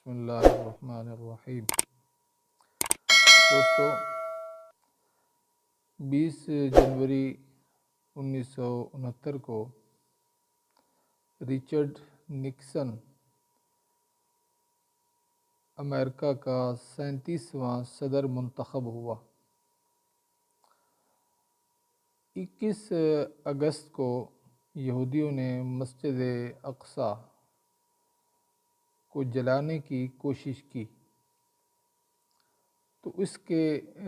بسم اللہ الرحمن الرحیم۔ دوستو، 20 جنوری 1969 کو رچرڈ نکسن امریکہ کا 37واں صدر منتخب ہوا۔ 21 اگست کو یہودیوں نے مسجد اقصی کو جلانے کی کوشش کی، تو اس کے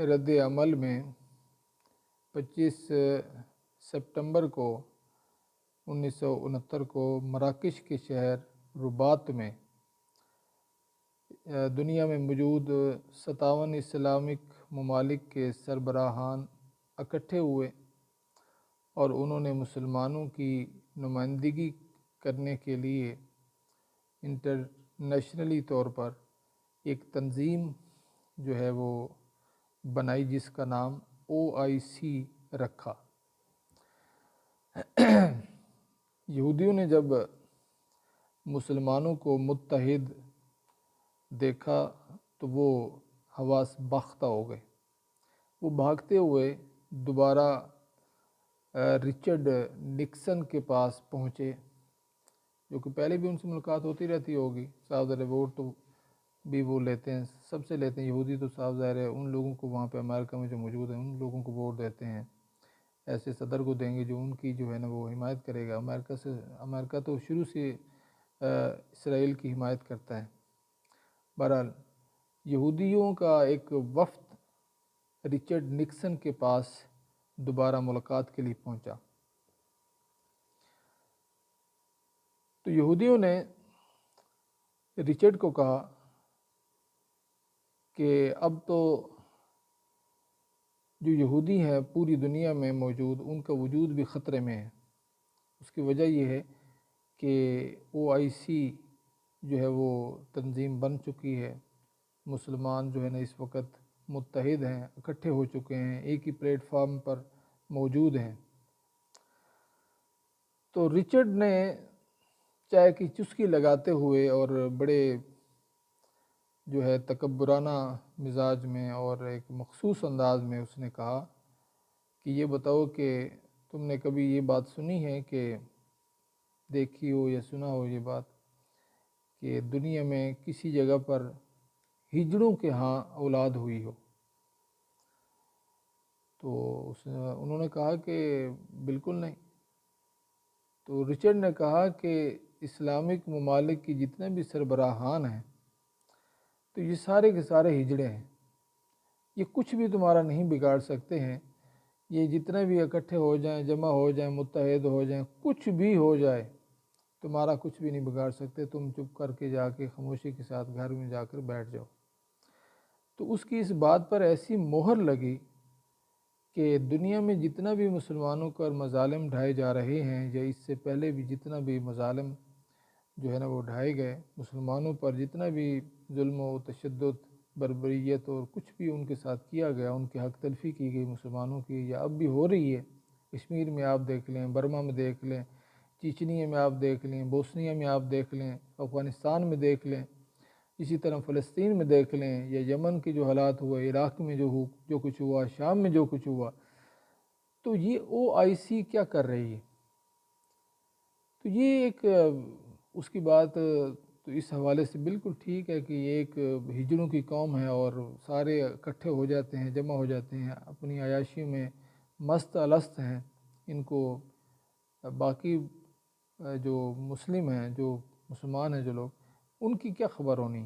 رد عمل میں 25 سپتمبر کو 1969 کو مراکش کے شہر رباط میں دنیا میں موجود 57 اسلامک ممالک کے سربراہان اکٹھے ہوئے اور انہوں نے مسلمانوں کی نمائندگی کرنے کے لیے انٹرنیشنلی طور پر ایک تنظیم جو ہے وہ بنائی، جس کا نام OIC رکھا۔ یہودیوں نے جب مسلمانوں کو متحد دیکھا تو وہ حواس باختہ ہو گئے۔ وہ بھاگتے ہوئے دوبارہ رچرڈ نکسن کے پاس پہنچے، جو کہ پہلے بھی ان سے ملاقات ہوتی رہتی ہوگی۔ صاحب ظاہر ووٹ تو بھی وہ لیتے ہیں، سب سے لیتے ہیں یہودی، تو صاحب ظاہر ہے ان لوگوں کو وہاں پہ امریکہ میں جو موجود ہیں ان لوگوں کو ووٹ دیتے ہیں، ایسے صدر کو دیں گے جو ان کی جو ہے نا وہ حمایت کرے گا۔ امریکہ تو شروع سے اسرائیل کی حمایت کرتا ہے۔ بہرحال یہودیوں کا ایک وفد رچرڈ نکسن کے پاس دوبارہ ملاقات کے لیے پہنچا، تو یہودیوں نے رچرڈ کو کہا کہ اب تو جو یہودی ہیں پوری دنیا میں موجود، ان کا وجود بھی خطرے میں ہے۔ اس کی وجہ یہ ہے کہ OIC جو ہے وہ تنظیم بن چکی ہے، مسلمان جو ہے نا اس وقت متحد ہیں، اکٹھے ہو چکے ہیں، ایک ہی پلیٹ فارم پر موجود ہیں۔ تو رچرڈ نے چائے کی چسکی لگاتے ہوئے اور بڑے جو ہے تکبرانہ مزاج میں اور ایک مخصوص انداز میں اس نے کہا کہ یہ بتاؤ کہ تم نے کبھی یہ بات سنی ہے کہ دیکھی ہو یا سنا ہو یہ بات کہ دنیا میں کسی جگہ پر ہجڑوں کے ہاں اولاد ہوئی ہو؟ تو انہوں نے کہا کہ بالکل نہیں۔ تو رچرڈ نے کہا کہ اسلامک ممالک کی جتنے بھی سربراہان ہیں تو یہ سارے کے سارے ہجڑے ہیں، یہ کچھ بھی تمہارا نہیں بگاڑ سکتے ہیں۔ یہ جتنے بھی اکٹھے ہو جائیں، جمع ہو جائیں، متحد ہو جائیں، کچھ بھی ہو جائے، تمہارا کچھ بھی نہیں بگاڑ سکتے۔ تم چپ کر کے جا کے خاموشی کے ساتھ گھر میں جا کر بیٹھ جاؤ۔ تو اس کی اس بات پر ایسی مہر لگی کہ دنیا میں جتنا بھی مسلمانوں پر مظالم ڈھائے جا رہے ہیں، یا اس سے پہلے بھی جتنا بھی مظالم جو ہے نا وہ ڈھائے گئے مسلمانوں پر، جتنا بھی ظلم و تشدد، بربریت اور کچھ بھی ان کے ساتھ کیا گیا، ان کی حق تلفی کی گئی مسلمانوں کی، یا اب بھی ہو رہی ہے۔ کشمیر میں آپ دیکھ لیں، برما میں دیکھ لیں، چیچنیا میں آپ دیکھ لیں، بوسنیا میں آپ دیکھ لیں، افغانستان میں دیکھ لیں، اسی طرح فلسطین میں دیکھ لیں، یا یمن کے جو حالات ہوئے، عراق میں جو کچھ ہوا، شام میں جو کچھ ہوا۔ تو یہ OIC کیا کر رہی ہے؟ تو یہ ایک اس کی بات تو اس حوالے سے بالکل ٹھیک ہے کہ یہ ایک ہجڑوں کی قوم ہے اور سارے اکٹھے ہو جاتے ہیں، جمع ہو جاتے ہیں، اپنی عیاشی میں مست الست ہیں۔ ان کو باقی جو مسلم ہیں، جو مسلمان ہیں جو لوگ، ان کی کیا خبر ہونی؟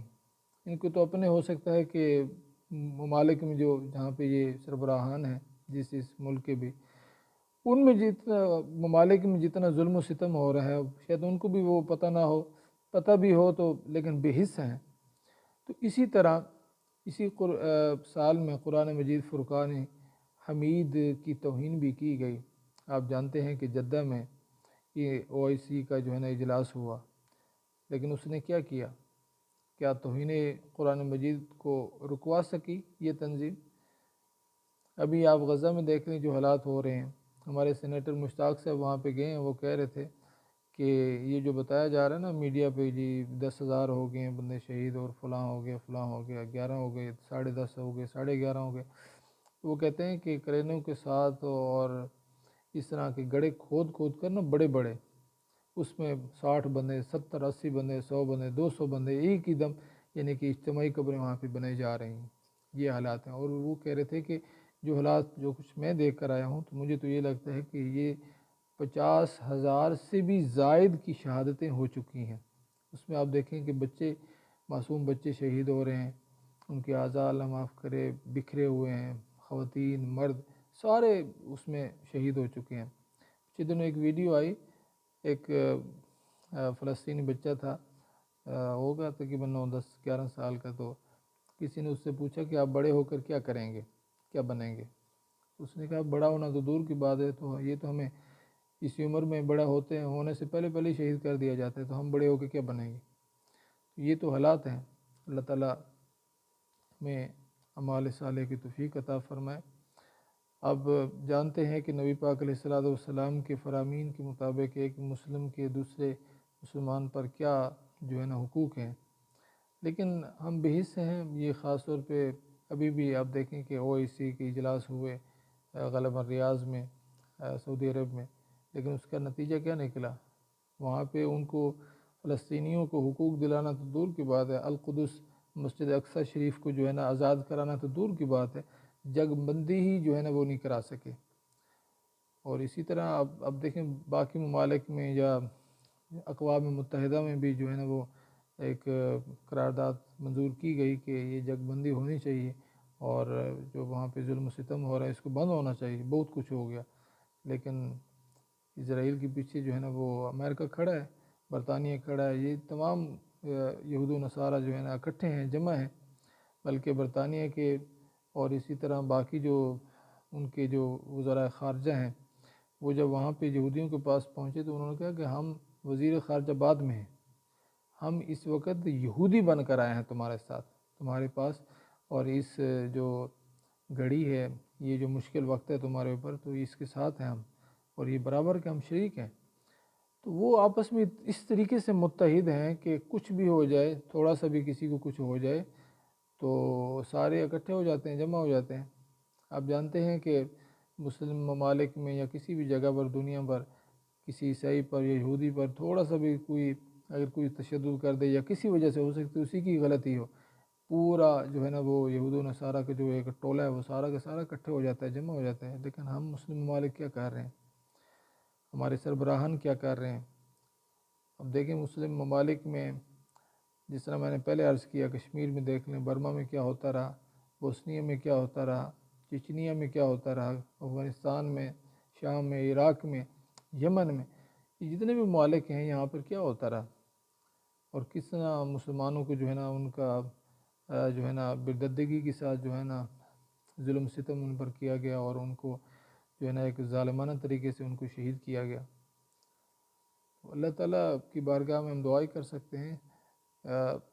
ان کو تو اپنے ہو سکتا ہے کہ ممالک میں جہاں پہ یہ سربراہان ہیں، جس ملک کے بھی، ان میں جتنا ممالک میں جتنا ظلم و ستم ہو رہا ہے، شاید ان کو بھی وہ پتہ نہ ہو، پتہ بھی ہو تو لیکن بے حس ہیں۔ تو اسی طرح اسی سال میں قرآن مجید فرقان حمید کی توہین بھی کی گئی۔ آپ جانتے ہیں کہ جدہ میں یہ OIC کا جو ہے نا اجلاس ہوا، لیکن اس نے کیا کیا؟ کیا توہین قرآن مجید کو رکوا سکی یہ تنظیم؟ ابھی آپ غزہ میں دیکھ لیں جو حالات ہو رہے ہیں۔ ہمارے سینیٹر مشتاق صاحب وہاں پہ گئے ہیں، وہ کہہ رہے تھے کہ یہ جو بتایا جا رہا ہے نا میڈیا پہ جی 10,000 ہو گئے ہیں بندے شہید اور فلاں ہو گیا فلاں ہو گیا 11 ہو گئے 10:30 ہو گئے 11:30 ہو گئے، وہ کہتے ہیں کہ کرینوں کے ساتھ اور اس طرح کے گڑھے کھود کھود کر نا بڑے بڑے اس میں 60 بندے 70 80 بندے 100 بندے 200 بندے ایک ہی دم یعنی کہ اجتماعی قبریں وہاں پہ بنائی جا رہی ہیں، یہ حالات ہیں۔ اور وہ کہہ رہے تھے کہ جو حالات جو کچھ میں دیکھ کر آیا ہوں تو مجھے تو یہ لگتا ہے کہ یہ 50,000 سے بھی زائد کی شہادتیں ہو چکی ہیں۔ اس میں آپ دیکھیں کہ بچے معصوم بچے شہید ہو رہے ہیں، ان کے اعضاء اللہ معاف کرے بکھرے ہوئے ہیں، خواتین مرد سارے اس میں شہید ہو چکے ہیں۔ پچھلے دنوں ایک ویڈیو آئی، ایک فلسطینی بچہ تھا، ہوگا تقریباً 9 10 11 سال کا، تو کسی نے اس سے پوچھا کہ آپ بڑے ہو کر کیا کریں گے، کیا بنیں گے؟ اس نے کہا بڑا ہونا تو دور کی بات ہے، تو یہ تو ہمیں اسی عمر میں بڑا ہونے سے پہلے پہلے شہید کر دیا جاتا ہے، تو ہم بڑے ہو کے کیا بنیں گے؟ یہ تو حالات ہیں۔ اللہ تعالیٰ میں اعمال صالح کی توفیق عطا فرمائے۔ اب جانتے ہیں کہ نبی پاک علیہ السلام کے فرامین کے مطابق ایک مسلم کے دوسرے مسلمان پر کیا جو ہے نا حقوق ہیں، لیکن ہم بحث ہیں یہ خاص طور پہ ابھی بھی آپ دیکھیں کہ OIC کے اجلاس ہوئے غالباً ریاض میں سعودی عرب میں، لیکن اس کا نتیجہ کیا نکلا؟ وہاں پہ ان کو فلسطینیوں کو حقوق دلانا تو دور کی بات ہے، القدس مسجد اقصی شریف کو جو ہے نا آزاد کرانا تو دور کی بات ہے، جگ بندی ہی جو ہے نا وہ نہیں کرا سکے۔ اور اسی طرح اب دیکھیں باقی ممالک میں یا اقوام متحدہ میں بھی جو ہے نا وہ ایک قرارداد منظور کی گئی کہ یہ جگ بندی ہونی چاہیے، اور جو وہاں پہ ظلم و ستم ہو رہا ہے اس کو بند ہونا چاہیے۔ بہت کچھ ہو گیا، لیکن اسرائیل کے پیچھے جو ہے نا وہ امریکہ کھڑا ہے، برطانیہ کھڑا ہے، یہ تمام یہود و نصارہ جو ہے نا اکٹھے ہیں، جمع ہیں۔ بلکہ برطانیہ کے اور اسی طرح باقی جو ان کے جو وزراء خارجہ ہیں، وہ جب وہاں پہ یہودیوں کے پاس پہنچے تو انہوں نے کہا کہ ہم وزیر خارجہ بعد میں ہیں، ہم اس وقت یہودی بن کر آئے ہیں تمہارے ساتھ تمہارے پاس، اور اس جو گھڑی ہے یہ جو مشکل وقت ہے تمہارے اوپر تو اس کے ساتھ ہیں ہم، اور یہ برابر کے ہم شریک ہیں۔ تو وہ آپس میں اس طریقے سے متحد ہیں کہ کچھ بھی ہو جائے، تھوڑا سا بھی کسی کو کچھ ہو جائے تو سارے اکٹھے ہو جاتے ہیں، جمع ہو جاتے ہیں۔ آپ جانتے ہیں کہ مسلم ممالک میں یا کسی بھی جگہ پر دنیا پر کسی عیسائی پر یا یہودی پر تھوڑا سا بھی اگر کوئی تشدد کر دے یا کسی وجہ سے ہو سکتی اسی کی غلطی ہو، پورا جو ہے نا وہ یہود و نصارہ کا جو ایک ٹولہ ہے وہ سارا کا سارا اکٹھے ہو جاتا ہے، جمع ہو جاتا ہے۔ لیکن ہم مسلم ممالک کیا کر رہے ہیں، ہمارے سربراہان کیا کر رہے ہیں؟ اب دیکھیں مسلم ممالک میں جس طرح میں نے پہلے عرض کیا، کشمیر میں دیکھ لیں، برما میں کیا ہوتا رہا، بوسنیا میں کیا ہوتا رہا، چچنیا میں کیا ہوتا رہا، افغانستان میں، شام میں، عراق میں، یمن میں، یہ جتنے بھی ممالک ہیں یہاں پر کیا ہوتا رہا، اور کس طرح مسلمانوں کو جو ہے نا ان کا جو ہے نا برددگی کے ساتھ جو ہے نا ظلم ستم ان پر کیا گیا، اور ان کو جو ہے نا ایک ظالمانہ طریقے سے ان کو شہید کیا گیا۔ اللہ تعالیٰ کی بارگاہ میں ہم دعائیں کر سکتے ہیں،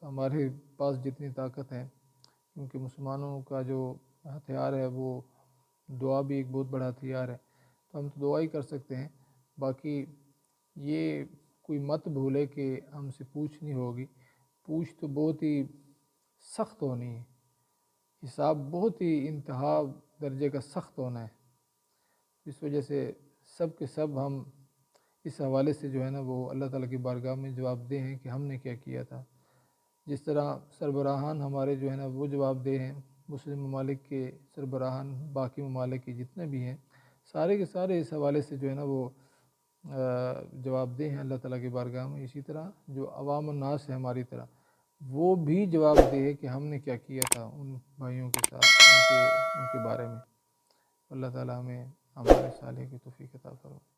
ہمارے پاس جتنی طاقت ہے، کیونکہ مسلمانوں کا جو ہتھیار ہے وہ دعا بھی ایک بہت بڑا ہتھیار ہے، تو ہم تو دعا ہی کر سکتے ہیں۔ باقی یہ کوئی مت بھولے کہ ہم سے پوچھنی ہوگی، پوچھ تو بہت ہی سخت ہونی ہے، حساب بہت ہی انتہا درجے کا سخت ہونا ہے، اس وجہ سے سب کے سب ہم اس حوالے سے جو ہے نا وہ اللہ تعالیٰ کی بارگاہ میں جواب دہ ہیں کہ ہم نے کیا کیا تھا۔ جس طرح سربراہان ہمارے جو ہے نا وہ جواب دہ ہیں، مسلم ممالک کے سربراہان باقی ممالک کے جتنے بھی ہیں سارے کے سارے اس حوالے سے جو ہے نا وہ جواب دہ ہیں اللہ تعالیٰ کی بارگاہ میں۔ اسی طرح جو عوام الناس ہے ہماری طرح، وہ بھی جواب دہ ہے کہ ہم نے کیا کیا تھا ان بھائیوں کے ساتھ، ان کے بارے میں۔ اللہ تعالیٰ ہمیں ہمارے صالح کی توفیق عطا فرمائے۔